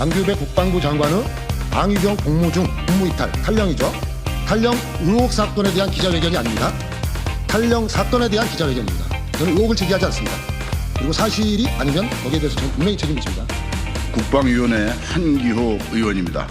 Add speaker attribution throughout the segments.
Speaker 1: 안규백 국방부 장관의 방위병 복무 중 국무이탈, 탈령이죠. 탈령 의혹 사건에 대한 기자회견이 아닙니다. 탈령 사건에 대한 기자회견입니다. 저는 의혹을 제기하지 않습니다. 그리고 사실이 아니면 거기에 대해서 저는 분명히 책임을 집니다.
Speaker 2: 국방위원회 한기호 의원입니다.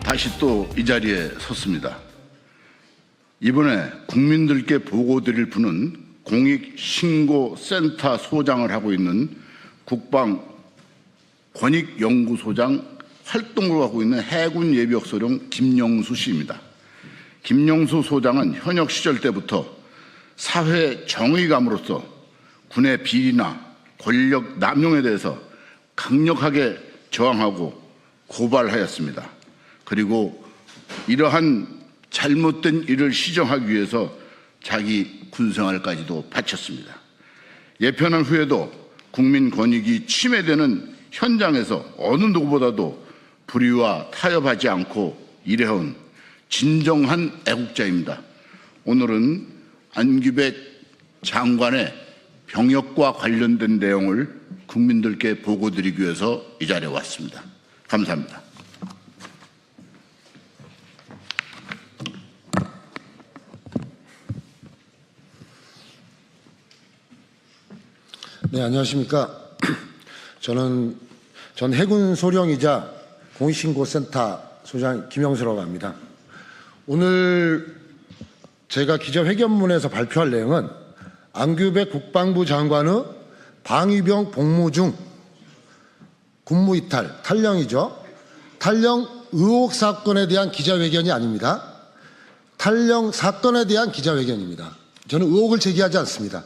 Speaker 2: 다시 또 이 자리에 섰습니다. 이번에 국민들께 보고드릴 분은 공익신고센터 소장을 하고 있는 국방권익연구소장 활동을 하고 있는 해군예비역소령 김영수 씨입니다. 김영수 소장은 현역 시절 때부터 사회 정의감으로서 군의 비리나 권력 남용에 대해서 강력하게 저항하고 고발하였습니다. 그리고 이러한 잘못된 일을 시정하기 위해서 자기 군생활까지도 바쳤습니다. 예편한 후에도 국민 권익이 침해되는 현장에서 어느 누구보다도 불의와 타협하지 않고 일해온 진정한 애국자입니다. 오늘은 안규백 장관의 병역과 관련된 내용을 국민들께 보고드리기 위해서 이 자리에 왔습니다. 감사합니다.
Speaker 1: 네, 안녕하십니까. 저는 전 해군 소령이자 공익신고센터 소장 김영수라고 합니다. 오늘 제가 기자회견문에서 발표할 내용은 안규백 국방부 장관의 방위병 복무 중 군무이탈, 탈령이죠. 탈령 의혹 사건에 대한 기자회견이 아닙니다. 탈령 사건에 대한 기자회견입니다. 저는 의혹을 제기하지 않습니다.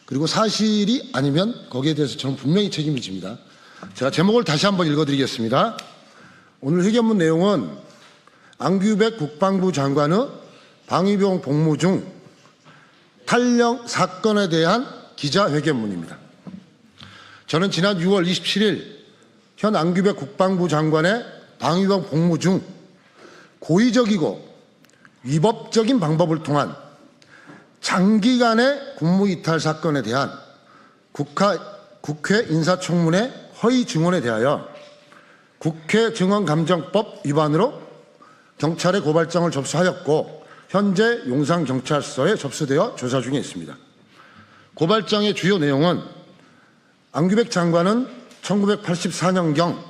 Speaker 1: 그리고 사실이 아니면 거기에 대해서 저는 분명히 책임을 집니다. 제가 제목을 다시 한번 읽어드리겠습니다. 오늘 회견문 내용은 안규백 국방부 장관의 방위병 복무 중 탈령 사건에 대한 기자회견문입니다. 저는 지난 6월 27일 현 안규백 국방부 장관의 방위병 복무 중 고의적이고 위법적인 방법을 통한 장기간의 국무이탈 사건에 대한 국회 인사청문회 허위 증언에 대하여 국회 증언감정법 위반으로 경찰에 고발장을 접수하였고 현재 용산경찰서에 접수되어 조사 중에 있습니다. 고발장의 주요 내용은 안규백 장관은 1984년경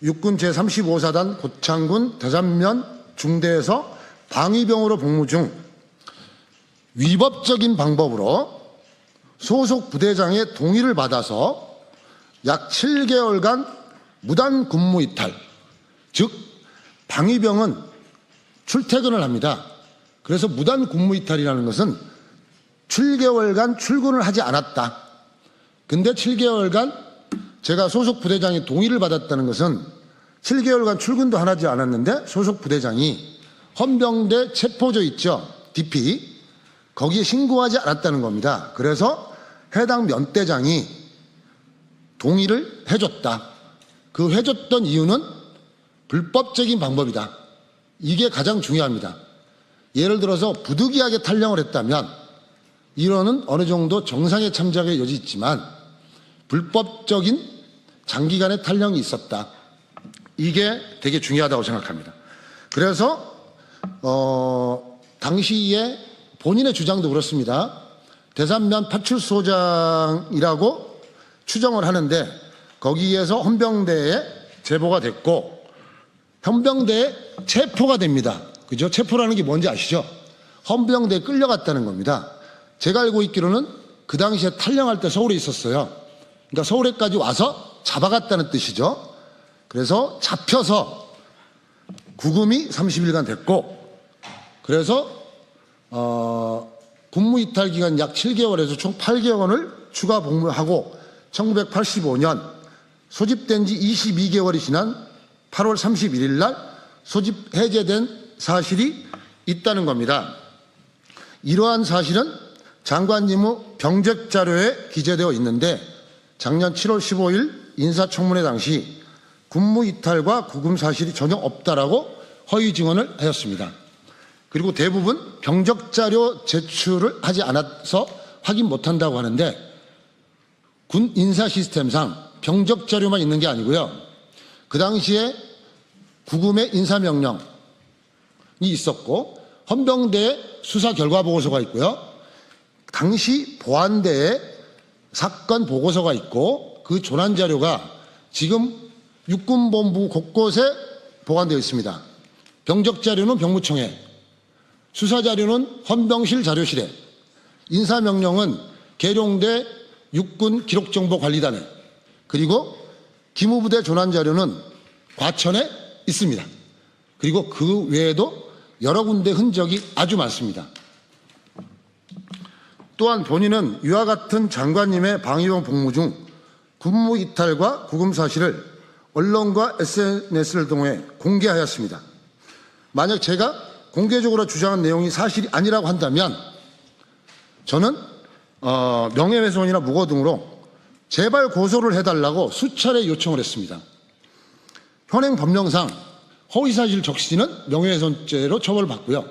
Speaker 1: 육군 제35사단 고창군 대산면 중대에서 방위병으로 복무 중 위법적인 방법으로 소속 부대장의 동의를 받아서 약 7개월간 무단 근무 이탈, 즉 방위병은 출퇴근을 합니다. 그래서 무단 근무 이탈이라는 것은 7개월간 출근을 하지 않았다. 근데 7개월간 제가 소속 부대장의 동의를 받았다는 것은 7개월간 출근도 하지 않았는데 소속 부대장이 헌병대 체포조 있죠, DP, 거기에 신고하지 않았다는 겁니다. 그래서 해당 면대장이 동의를 해줬다. 그 해줬던 이유는 불법적인 방법이다. 이게 가장 중요합니다. 예를 들어서 부득이하게 탈령을 했다면 이거는 어느 정도 정상의 참작의 여지 있지만 불법적인 장기간의 탈령이 있었다. 이게 되게 중요하다고 생각합니다. 그래서 당시에 본인의 주장도 그렇습니다. 대산면 파출소장이라고 추정을 하는데 거기에서 헌병대에 제보가 됐고 헌병대에 체포가 됩니다. 그죠? 체포라는 게 뭔지 아시죠? 헌병대에 끌려갔다는 겁니다. 제가 알고 있기로는 그 당시에 탈령할 때 서울에 있었어요. 그러니까 서울에까지 와서 잡아갔다는 뜻이죠. 그래서 잡혀서 구금이 30일간 됐고 그래서 군무이탈 기간 약 7개월에서 총 8개월을 추가 복무하고 1985년 소집된 지 22개월이 지난 8월 31일 날 소집 해제된 사실이 있다는 겁니다. 이러한 사실은 장관님의 병적 자료에 기재되어 있는데 작년 7월 15일 인사청문회 당시 군무이탈과 구금 사실이 전혀 없다라고 허위 증언을 하였습니다. 그리고 대부분 병적 자료 제출을 하지 않아서 확인 못한다고 하는데 군 인사 시스템상 병적 자료만 있는 게 아니고요. 그 당시에 구금의 인사명령이 있었고 헌병대의 수사 결과 보고서가 있고요. 당시 보안대의 사건 보고서가 있고 그 조난 자료가 지금 육군본부 곳곳에 보관되어 있습니다. 병적 자료는 병무청에, 수사 자료는 헌병실 자료실에, 인사명령은 계룡대 육군 기록정보관리단에, 그리고 기무부대 조난 자료는 과천에 있습니다. 그리고 그 외에도 여러 군데 흔적이 아주 많습니다. 또한 본인은 이와 같은 장관님의 방위병 복무 중 군무 이탈과 구금 사실을 언론과 SNS를 통해 공개하였습니다. 만약 제가 공개적으로 주장한 내용이 사실이 아니라고 한다면 저는 명예훼손이나 무고 등으로 재발 고소를 해달라고 수차례 요청을 했습니다. 현행 법령상 허위사실 적시는 명예훼손죄로 처벌받고요.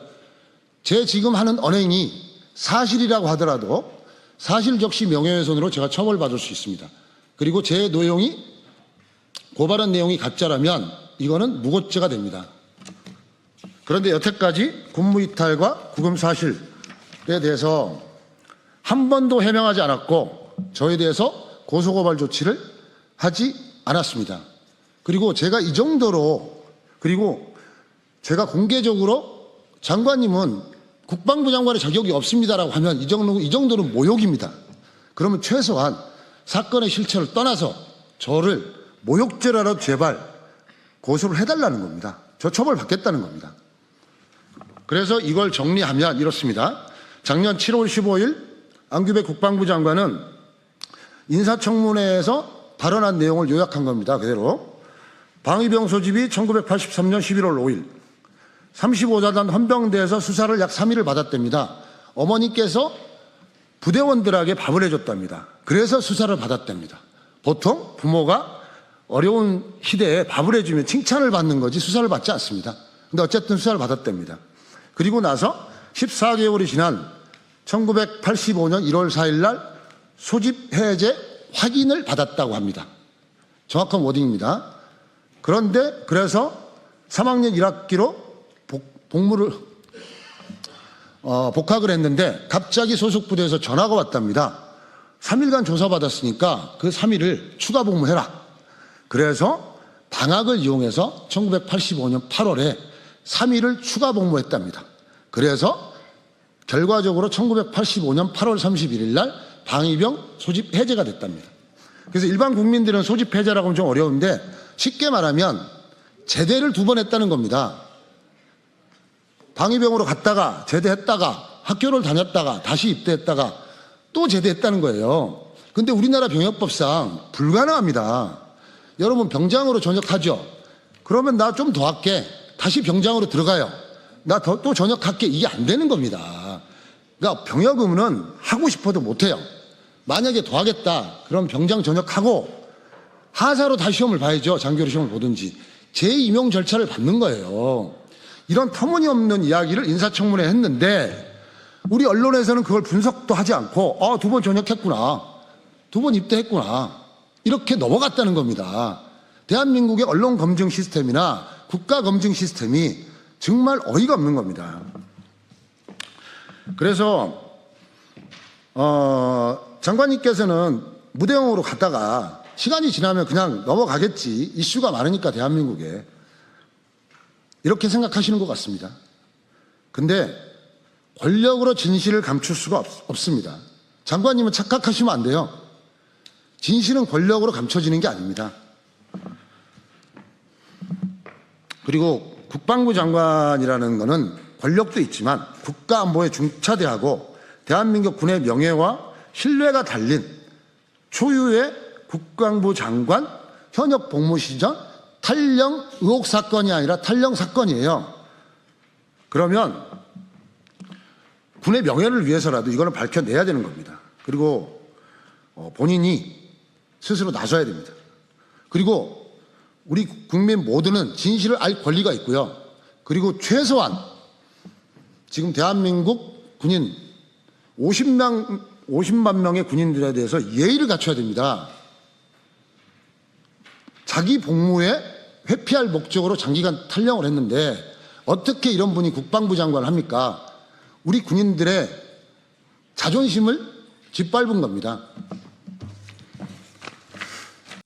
Speaker 1: 제 지금 하는 언행이 사실이라고 하더라도 사실 적시 명예훼손으로 제가 처벌받을 수 있습니다. 그리고 제 내용이 고발한 내용이 가짜라면 이거는 무고죄가 됩니다. 그런데 여태까지 군무이탈과 구금 사실에 대해서 한 번도 해명하지 않았고 저에 대해서 고소고발 조치를 하지 않았습니다. 그리고 제가 이 정도로, 그리고 제가 공개적으로 장관님은 국방부 장관의 자격이 없습니다라고 하면 이 정도는 모욕입니다. 그러면 최소한 사건의 실체를 떠나서 저를 모욕죄라도 제발 고소를 해달라는 겁니다. 저 처벌받겠다는 겁니다. 그래서 이걸 정리하면 이렇습니다. 작년 7월 15일 안규백 국방부 장관은 인사청문회에서 발언한 내용을 요약한 겁니다. 그대로. 방위병 소집이 1983년 11월 5일 35사단 헌병대에서 수사를 약 3일을 받았답니다. 어머니께서 부대원들에게 밥을 해줬답니다. 그래서 수사를 받았답니다. 보통 부모가 어려운 시대에 밥을 해주면 칭찬을 받는 거지 수사를 받지 않습니다. 근데 어쨌든 수사를 받았답니다. 그리고 나서 14개월이 지난 1985년 1월 4일 날 소집 해제 확인을 받았다고 합니다. 정확한 워딩입니다. 그런데 그래서 3학년 1학기로 복학을 했는데 갑자기 소속 부대에서 전화가 왔답니다. 3일간 조사받았으니까 그 3일을 추가 복무해라. 그래서 방학을 이용해서 1985년 8월에 3일을 추가 복무했답니다. 그래서 결과적으로 1985년 8월 31일 날 방위병 소집 해제가 됐답니다. 그래서 일반 국민들은 소집 해제라고 하면 좀 어려운데 쉽게 말하면 제대를 2번 했다는 겁니다. 방위병으로 갔다가 제대했다가 학교를 다녔다가 다시 입대했다가 또 제대했다는 거예요. 근데 우리나라 병역법상 불가능합니다. 여러분 병장으로 전역하죠. 그러면 나 좀 더 할게. 다시 병장으로 들어가요. 나 또 전역할게. 이게 안 되는 겁니다. 그러니까 병역 의무는 하고 싶어도 못해요. 만약에 더 하겠다. 그럼 병장 전역하고 하사로 다시 시험을 봐야죠. 장교로 시험을 보든지. 재임용 절차를 받는 거예요. 이런 터무니없는 이야기를 인사청문회에 했는데 우리 언론에서는 그걸 분석도 하지 않고 2번 전역했구나. 2번 입대했구나. 이렇게 넘어갔다는 겁니다. 대한민국의 언론 검증 시스템이나 국가 검증 시스템이 정말 어이가 없는 겁니다. 그래서 장관님께서는 무대형으로 갔다가 시간이 지나면 그냥 넘어가겠지. 이슈가 많으니까 대한민국에. 이렇게 생각하시는 것 같습니다. 근데 권력으로 진실을 감출 수가 없습니다. 장관님은 착각하시면 안 돼요. 진실은 권력으로 감춰지는 게 아닙니다. 그리고 국방부 장관이라는 것은 권력도 있지만 국가안보에 중차대하고 대한민국 군의 명예와 신뢰가 달린 초유의 국방부 장관 현역 복무 시절 탈영 의혹 사건이 아니라 탈영 사건이에요. 그러면 군의 명예를 위해서라도 이거는 밝혀내야 되는 겁니다. 그리고 본인이 스스로 나서야 됩니다. 그리고 우리 국민 모두는 진실을 알 권리가 있고요. 그리고 최소한 지금 대한민국 군인 50만 명의 군인들에 대해서 예의를 갖춰야 됩니다. 자기 복무에 회피할 목적으로 장기간 탈영을 했는데 어떻게 이런 분이 국방부 장관을 합니까? 우리 군인들의 자존심을 짓밟은 겁니다.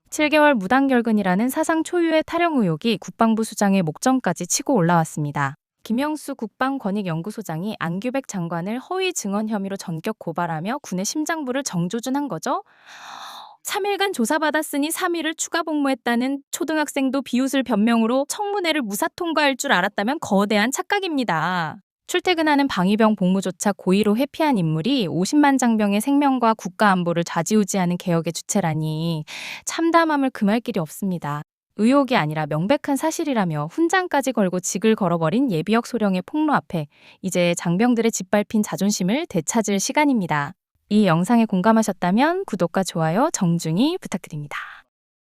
Speaker 3: 7개월 무단결근이라는 사상 초유의 탈영 의혹이 국방부 수장의 목전까지 치고 올라왔습니다. 김영수 국방권익연구소장이 안규백 장관을 허위 증언 혐의로 전격 고발하며 군의 심장부를 정조준한 거죠? 3일간 조사받았으니 3일을 추가 복무했다는 초등학생도 비웃을 변명으로 청문회를 무사 통과할 줄 알았다면 거대한 착각입니다. 출퇴근하는 방위병 복무조차 고의로 회피한 인물이 50만 장병의 생명과 국가 안보를 좌지우지하는 개혁의 주체라니 참담함을 금할 길이 없습니다. 의혹이 아니라 명백한 사실이라며 훈장까지 걸고 직을 걸어버린 예비역 소령의 폭로 앞에 이제 장병들의 짓밟힌 자존심을 되찾을 시간입니다. 이 영상에 공감하셨다면 구독과 좋아요 정중히 부탁드립니다.